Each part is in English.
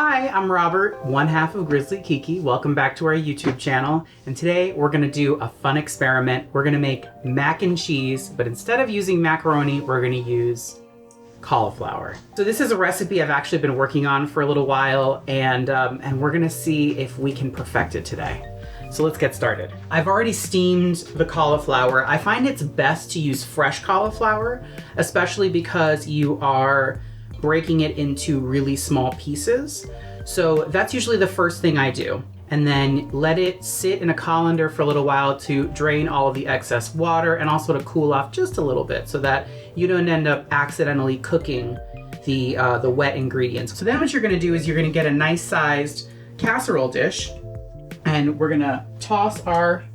Hi, I'm Robert, one half of Grizzly Kiki. Welcome back to our YouTube channel. And today we're gonna do a fun experiment. We're gonna make mac and cheese, but instead of using macaroni, we're gonna use cauliflower. So this is a recipe I've actually been working on for a little while, and we're gonna see if we can perfect it today. So let's get started. I've already steamed the cauliflower. I find it's best to use fresh cauliflower, especially because you are breaking it into really small pieces. So that's usually the first thing I do. And then let it sit in a colander for a little while to drain all of the excess water and also to cool off just a little bit so that you don't end up accidentally cooking the wet ingredients. So then what you're gonna do is you're gonna get a nice sized casserole dish and we're gonna toss our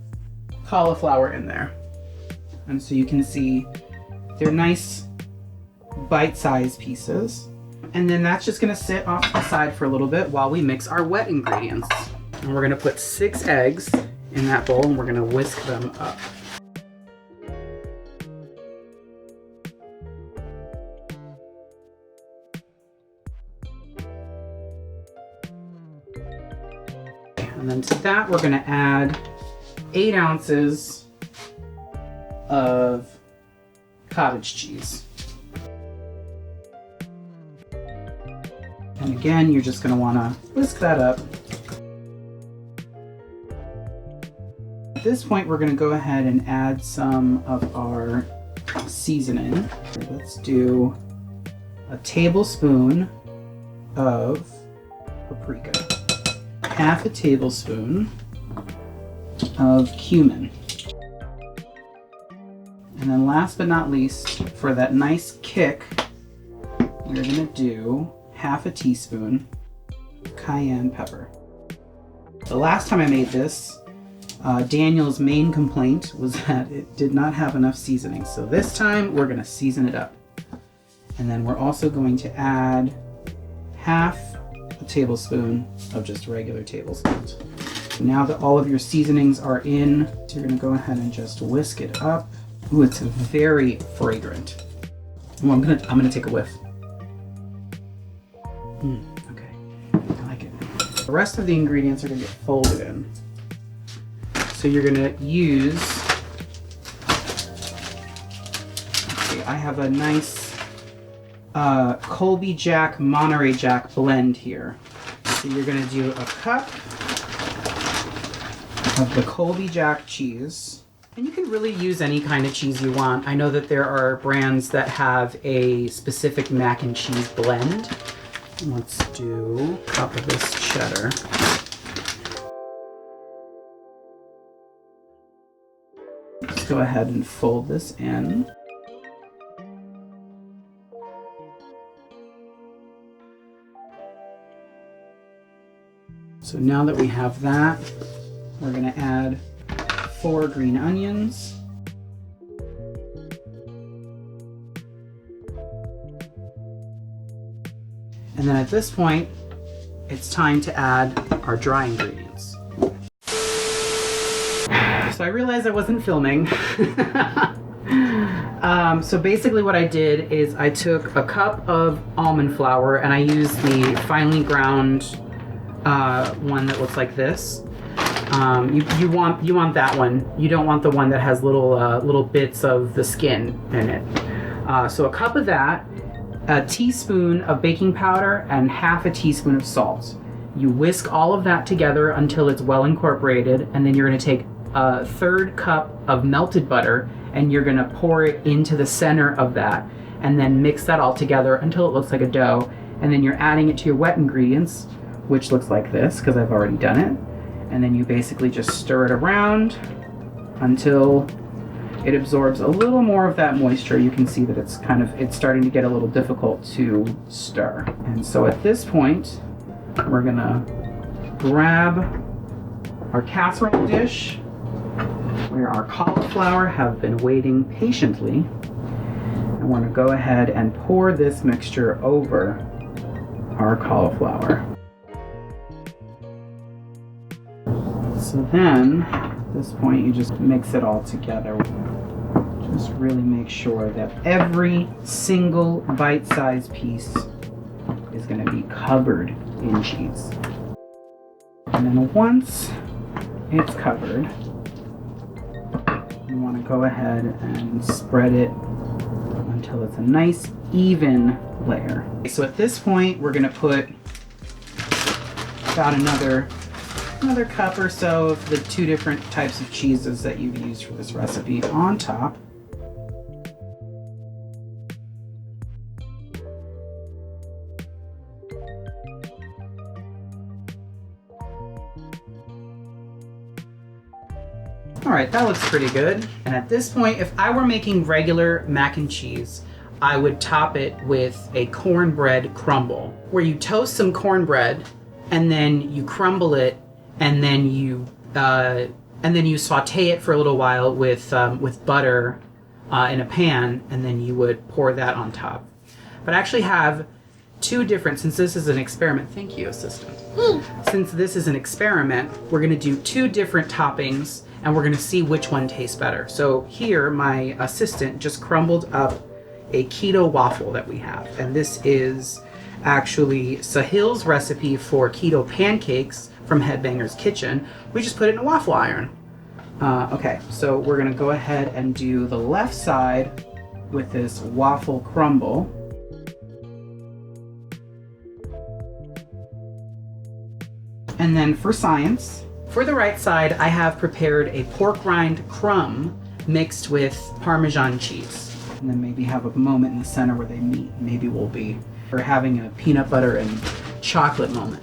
cauliflower in there. And so you can see they're nice bite-sized pieces. And then that's just gonna sit off to the side for a little bit while we mix our wet ingredients. And we're gonna put 6 eggs in that bowl and we're gonna whisk them up. And then to that, we're gonna add 8 ounces of cottage cheese. And again, you're just gonna wanna whisk that up. At this point, we're gonna go ahead and add some of our seasoning. Let's do a tablespoon of paprika, half a tablespoon of cumin. And then last but not least, for that nice kick, we're gonna do half a teaspoon cayenne pepper. The last time I made this, Daniel's main complaint was that it did not have enough seasoning. So this time we're gonna season it up. And then we're also going to add half a tablespoon of just regular table salt. Now that all of your seasonings are in, so you're gonna go ahead and just whisk it up. Ooh, it's very fragrant. Well, I'm gonna take a whiff. Okay, I like it. The rest of the ingredients are gonna get folded in. So you're gonna use, let's see, I have a nice Colby Jack, Monterey Jack blend here. So you're gonna do a cup of the Colby Jack cheese. And you can really use any kind of cheese you want. I know that there are brands that have a specific mac and cheese blend. Let's do a cup of this cheddar. Let's go ahead and fold this in. So now that we have that, we're going to add 4 green onions. And then at this point, it's time to add our dry ingredients. So I realized I wasn't filming. So basically what I did is I took a cup of almond flour and I used the finely ground one that looks like this. You want that one. You don't want the one that has little bits of the skin in it. So a cup of that, a teaspoon of baking powder, and half a teaspoon of salt. You whisk all of that together until it's well incorporated, and then you're going to take a 1/3 cup of melted butter and you're going to pour it into the center of that and then mix that all together until it looks like a dough. And then you're adding it to your wet ingredients, which looks like this because I've already done it. And then you basically just stir it around until it absorbs a little more of that moisture. You can see that it's starting to get a little difficult to stir. And so at this point, we're gonna grab our casserole dish where our cauliflower have been waiting patiently. And we're gonna go ahead and pour this mixture over our cauliflower. So then, at this point, you just mix it all together. Just really make sure that every single bite-sized piece is going to be covered in cheese. And then once it's covered, you want to go ahead and spread it until it's a nice even layer. So at this point, we're going to put about another cup or so of the 2 different types of cheeses that you've used for this recipe on top. All right, that looks pretty good. And at this point, if I were making regular mac and cheese, I would top it with a cornbread crumble, where you toast some cornbread and then you crumble it, and then you saute it for a little while with butter in a pan, and then you would pour that on top. But I actually have 2 different, since this is an experiment. Thank you, assistant. Since this is an experiment, we're going to do 2 different toppings, and we're going to see which one tastes better. So here, my assistant just crumbled up a keto waffle that we have, and this is actually Sahil's recipe for keto pancakes from Headbanger's Kitchen. We just put it in a waffle iron. Okay, so we're gonna go ahead and do the left side with this waffle crumble. And then for science, for the right side, I have prepared a pork rind crumb mixed with Parmesan cheese. And then maybe have a moment in the center where they meet. Maybe we're having a peanut butter and chocolate moment.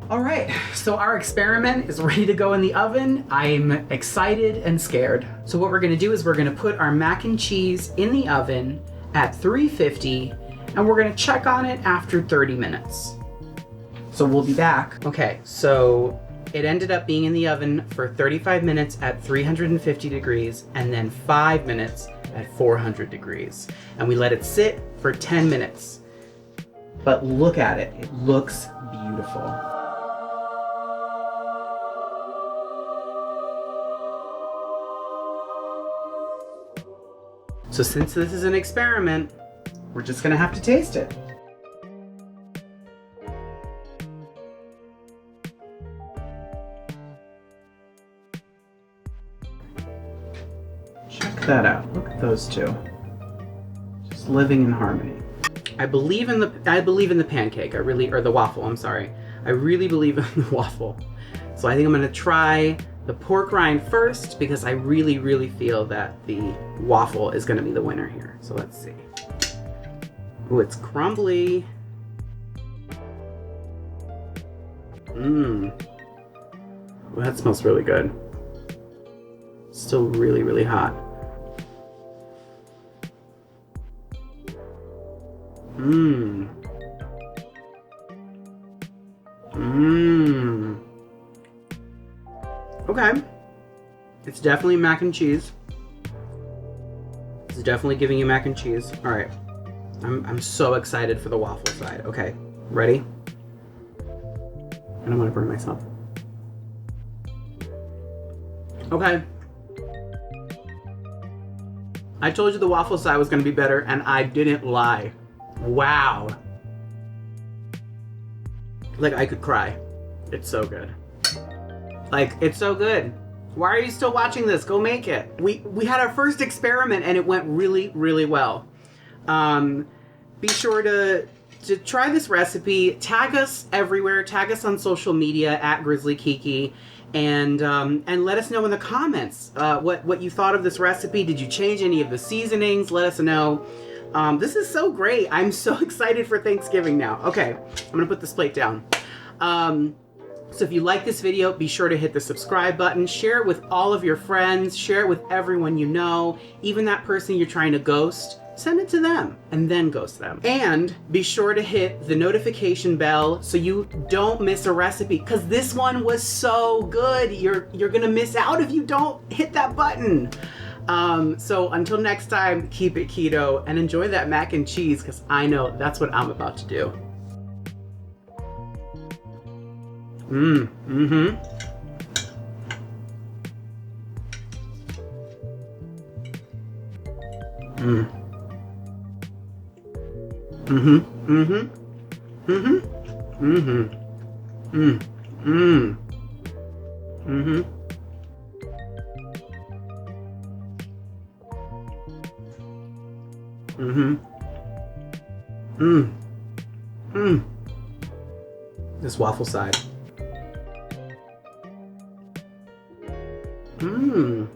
All right, so our experiment is ready to go in the oven. I'm excited and scared. So what we're gonna do is we're gonna put our mac and cheese in the oven at 350, and we're gonna check on it after 30 minutes. So we'll be back. Okay, so it ended up being in the oven for 35 minutes at 350 degrees, and then 5 minutes at 400 degrees. And we let it sit for 10 minutes. But look at it, it looks beautiful. So since this is an experiment, we're just gonna have to taste it. Check that out. Look at those 2. Just living in harmony. I believe in the pancake. Or the waffle, I'm sorry. I really believe in the waffle. So I think I'm gonna try the pork rind first, because I really, really feel that the waffle is gonna be the winner here. So let's see. Ooh, it's crumbly. Ooh, that smells really good. Still really, really hot. Okay. It's definitely mac and cheese. It's definitely giving you mac and cheese. All right. I'm so excited for the waffle side. Okay, ready? I don't want to burn myself. Okay. I told you the waffle side was going to be better, and I didn't lie. Wow. Like, I could cry. It's so good. Like, it's so good. Why are you still watching this? Go make it. We had our first experiment, and it went really, really well. Be sure to try this recipe. Tag us everywhere. Tag us on social media at Grizzly Kiki. And let us know in the comments what you thought of this recipe. Did you change any of the seasonings? Let us know. This is so great. I'm so excited for Thanksgiving now. Okay, I'm gonna put this plate down. So if you like this video, be sure to hit the subscribe button, share it with all of your friends, share it with everyone you know, even that person you're trying to ghost. Send it to them and then ghost them. And be sure to hit the notification bell so you don't miss a recipe, because this one was so good. You're gonna miss out if you don't hit that button. So until next time, keep it keto and enjoy that mac and cheese, because I know that's what I'm about to do. Mm-hmm. Mm-hmm. Mm-hmm. Mm-hmm. Mm. Mm. Mm-hmm. Mm-hmm. Mm. Mm. This waffle side. Mmm.